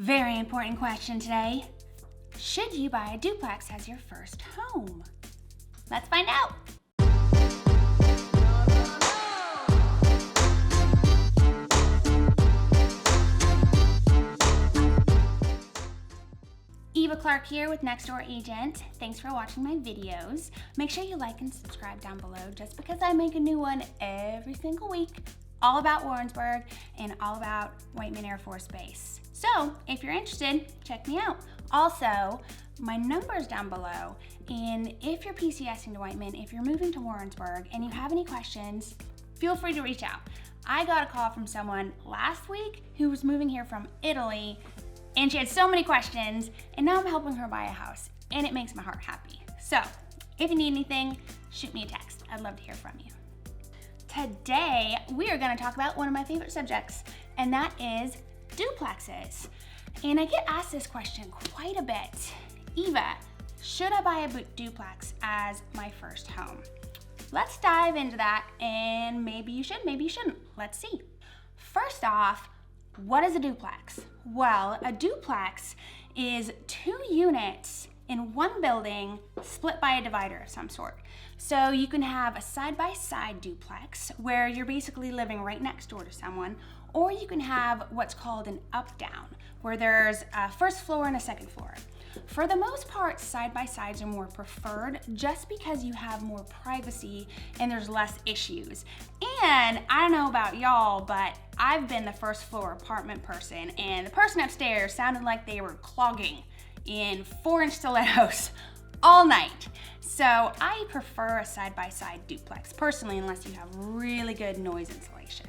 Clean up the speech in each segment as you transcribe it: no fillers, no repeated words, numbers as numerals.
Very important question today. Should you buy a duplex as your first home? Let's find out. Eva Clark here with Next Door Agent. Thanks for watching my videos. Make sure you like and subscribe down below just because I make a new one every single week, all about Warrensburg and all about Whiteman Air Force Base. So if you're interested, check me out. Also, my number's down below, and if you're PCSing to Whiteman, if you're moving to Warrensburg and you have any questions, feel free to reach out. I got a call from someone last week who was moving here from Italy, and she had so many questions, and now I'm helping her buy a house, and it makes my heart happy. So if you need anything, shoot me a text. I'd love to hear from you. Today, we are gonna talk about one of my favorite subjects, and that is duplexes. And I get asked this question quite a bit. Eva, should I buy a duplex as my first home? Let's dive into that, and maybe you should, maybe you shouldn't. Let's see. First off, what is a duplex? Well, a duplex is 2 units in one building split by a divider of some sort. So you can have a side-by-side duplex where you're basically living right next door to someone, or you can have what's called an up-down, where there's a first floor and a second floor. For the most part, side-by-sides are more preferred just because you have more privacy and there's less issues. And I don't know about y'all, but I've been the first floor apartment person, and the person upstairs sounded like they were clogging in 4-inch stilettos all night. So I prefer a side-by-side duplex personally, unless you have really good noise insulation.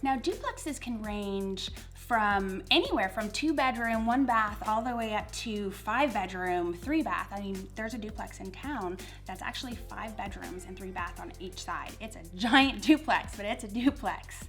Now, duplexes can range from anywhere from 2-bedroom, 1 bath, all the way up to 5-bedroom, 3 bath. I mean, there's a duplex in town that's actually 5 bedrooms and 3 bath on each side. It's a giant duplex, but it's a duplex.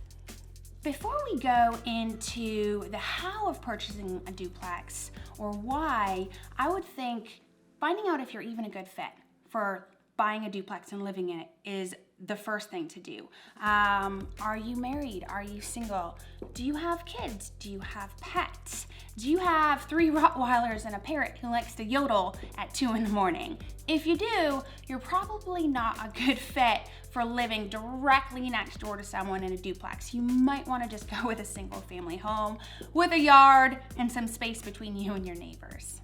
Before we go into the how of purchasing a duplex or why, I would think finding out if you're even a good fit for buying a duplex and living in it is the first thing to do. Are you married? Are you single? Do you have kids? Do you have pets? Do you have 3 Rottweilers and a parrot who likes to yodel at 2 in the morning? If you do, you're probably not a good fit for living directly next door to someone in a duplex. You might want to just go with a single family home with a yard and some space between you and your neighbors.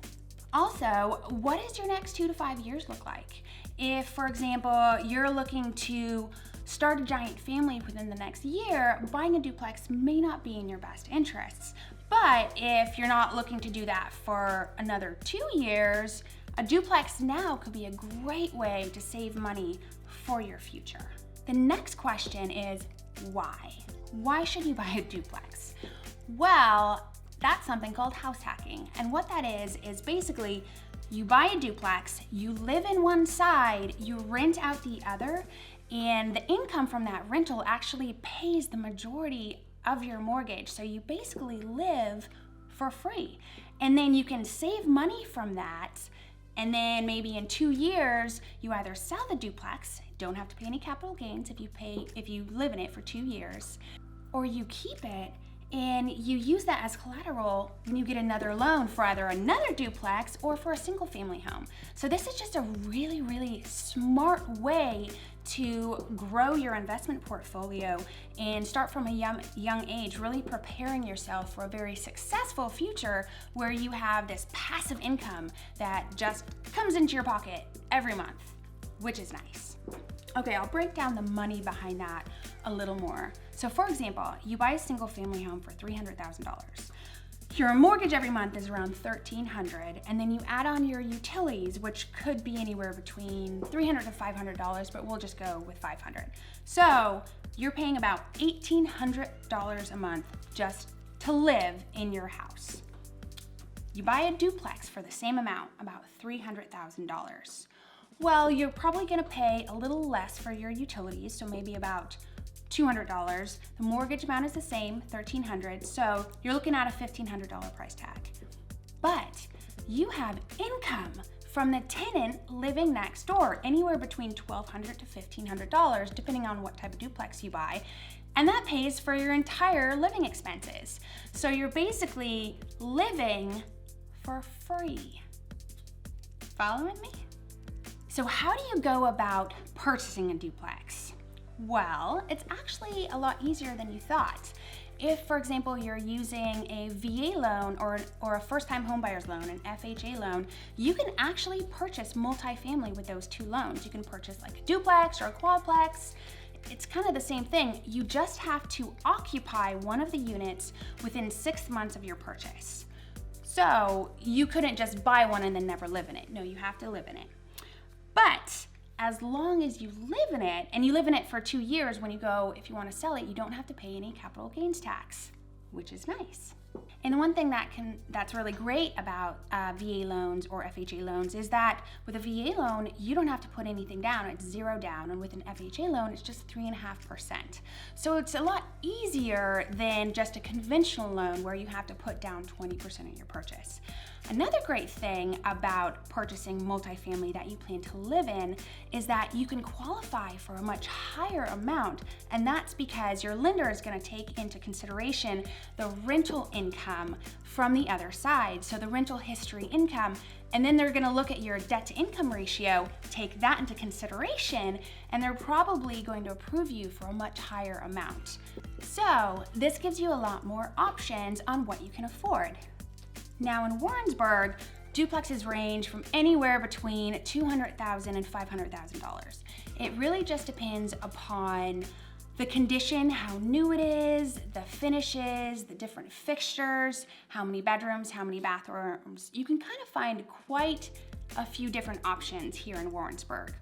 Also, what does your next 2 to 5 years look like? If, for example, you're looking to start a giant family within the next year, buying a duplex may not be in your best interests. But if you're not looking to do that for another 2 years, a duplex now could be a great way to save money for your future. The next question is why? Why should you buy a duplex? Well, that's something called house hacking. And what that is basically you buy a duplex, you live in one side, you rent out the other, and the income from that rental actually pays the majority of your mortgage. So you basically live for free. And then you can save money from that, and then maybe in 2 years, you either sell the duplex, don't have to pay any capital gains if you live in it for 2 years, or you keep it and you use that as collateral when you get another loan for either another duplex or for a single family home. So this is just a really, really smart way to grow your investment portfolio and start from a young age, really preparing yourself for a very successful future where you have this passive income that just comes into your pocket every month, which is nice. Okay, I'll break down the money behind that a little more. So for example, you buy a single family home for $300,000. Your mortgage every month is around $1,300, and then you add on your utilities, which could be anywhere between $300 to $500, but we'll just go with $500. So you're paying about $1,800 a month just to live in your house. You buy a duplex for the same amount, about $300,000. Well, you're probably gonna pay a little less for your utilities, so maybe about $200. The mortgage amount is the same, $1,300, so you're looking at a $1,500 price tag. But you have income from the tenant living next door, anywhere between $1,200 to $1,500, depending on what type of duplex you buy. and that pays for your entire living expenses. So you're basically living for free. Following me? So how do you go about purchasing a duplex? Well, it's actually a lot easier than you thought. If, for example, you're using a VA loan or a first-time homebuyer's loan, an FHA loan, you can actually purchase multifamily with those two loans. You can purchase like a duplex or a quadplex. It's kind of the same thing. You just have to occupy one of the units within 6 months of your purchase. So you couldn't just buy one and then never live in it. No, you have to live in it. But as long as you live in it, and you live in it for 2 years, when you go, if you want to sell it, you don't have to pay any capital gains tax, which is nice. And the one thing that's really great about VA loans or FHA loans is that with a VA loan, you don't have to put anything down. It's zero down. And with an FHA loan, it's just 3.5%. So it's a lot easier than just a conventional loan where you have to put down 20% of your purchase. Another great thing about purchasing multifamily that you plan to live in is that you can qualify for a much higher amount, and that's because your lender is going to take into consideration the rental income from the other side, so the rental history income, and then they're going to look at your debt to income ratio, take that into consideration, and they're probably going to approve you for a much higher amount. So this gives you a lot more options on what you can afford. Now in Warrensburg, duplexes range from anywhere between $200,000 and $500,000. It really just depends upon the condition, how new it is, the finishes, the different fixtures, how many bedrooms, how many bathrooms. You can kind of find quite a few different options here in Warrensburg.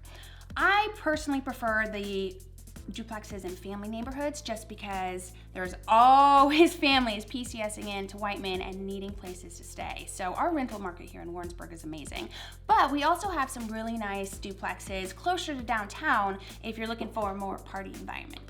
I personally prefer the duplexes in family neighborhoods just because there's always families PCSing into Whiteman and needing places to stay. So our rental market here in Warrensburg is amazing. But we also have some really nice duplexes closer to downtown if you're looking for a more party environment.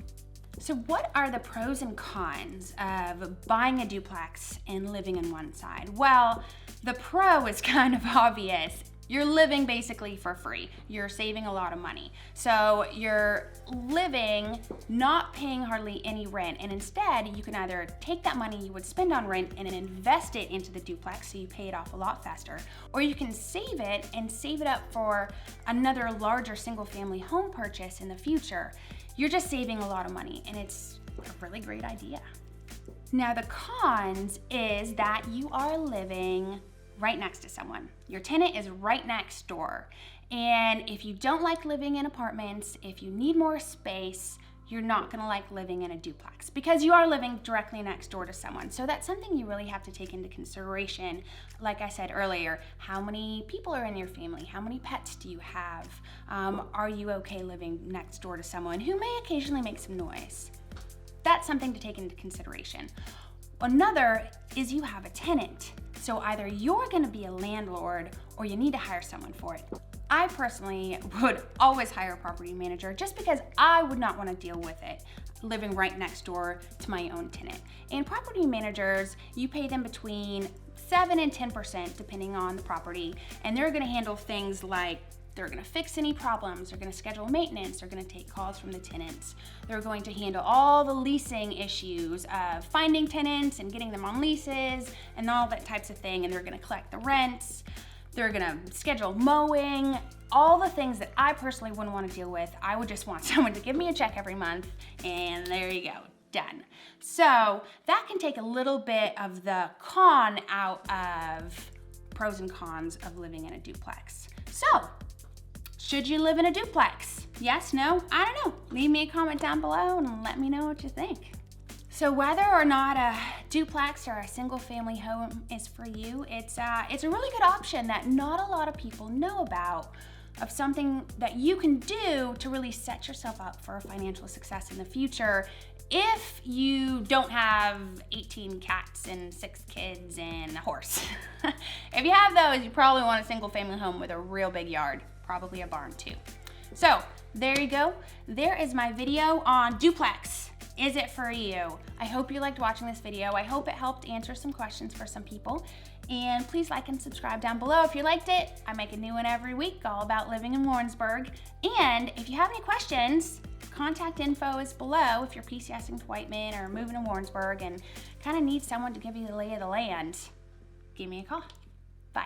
So what are the pros and cons of buying a duplex and living in one side? Well, the pro is kind of obvious. You're living basically for free. You're saving a lot of money. So you're living, not paying hardly any rent, and instead you can either take that money you would spend on rent and invest it into the duplex so you pay it off a lot faster, or you can save it and save it up for another larger single family home purchase in the future. You're just saving a lot of money, and it's a really great idea. Now the cons is that you are living right next to someone. Your tenant is right next door. And if you don't like living in apartments, if you need more space, you're not gonna like living in a duplex because you are living directly next door to someone. So that's something you really have to take into consideration. Like I said earlier, how many people are in your family? How many pets do you have? Are you okay living next door to someone who may occasionally make some noise? That's something to take into consideration. Another is you have a tenant. So either you're gonna be a landlord or you need to hire someone for it. I personally would always hire a property manager just because I would not wanna deal with it, living right next door to my own tenant. And property managers, you pay them between 7 and 10% depending on the property, and they're gonna handle things like they're gonna fix any problems, they're gonna schedule maintenance, they're gonna take calls from the tenants. They're going to handle all the leasing issues of finding tenants and getting them on leases and all that types of thing, and they're gonna collect the rents. They're gonna schedule mowing, all the things that I personally wouldn't wanna deal with. I would just want someone to give me a check every month, and there you go, done. So that can take a little bit of the con out of pros and cons of living in a duplex. So, should you live in a duplex? Yes, no, I don't know. Leave me a comment down below and let me know what you think. So whether or not a duplex or a single family home is for you, it's a really good option that not a lot of people know about, of something that you can do to really set yourself up for financial success in the future if you don't have 18 cats and 6 kids and a horse. If you have those, you probably want a single family home with a real big yard. Probably a barn too. So there you go. There is my video on duplex. Is it for you? I hope you liked watching this video. I hope it helped answer some questions for some people. And please like and subscribe down below if you liked it. I make a new one every week all about living in Warrensburg. And if you have any questions, contact info is below if you're PCSing to Whiteman or moving to Warrensburg and kind of need someone to give you the lay of the land. Give me a call. Bye.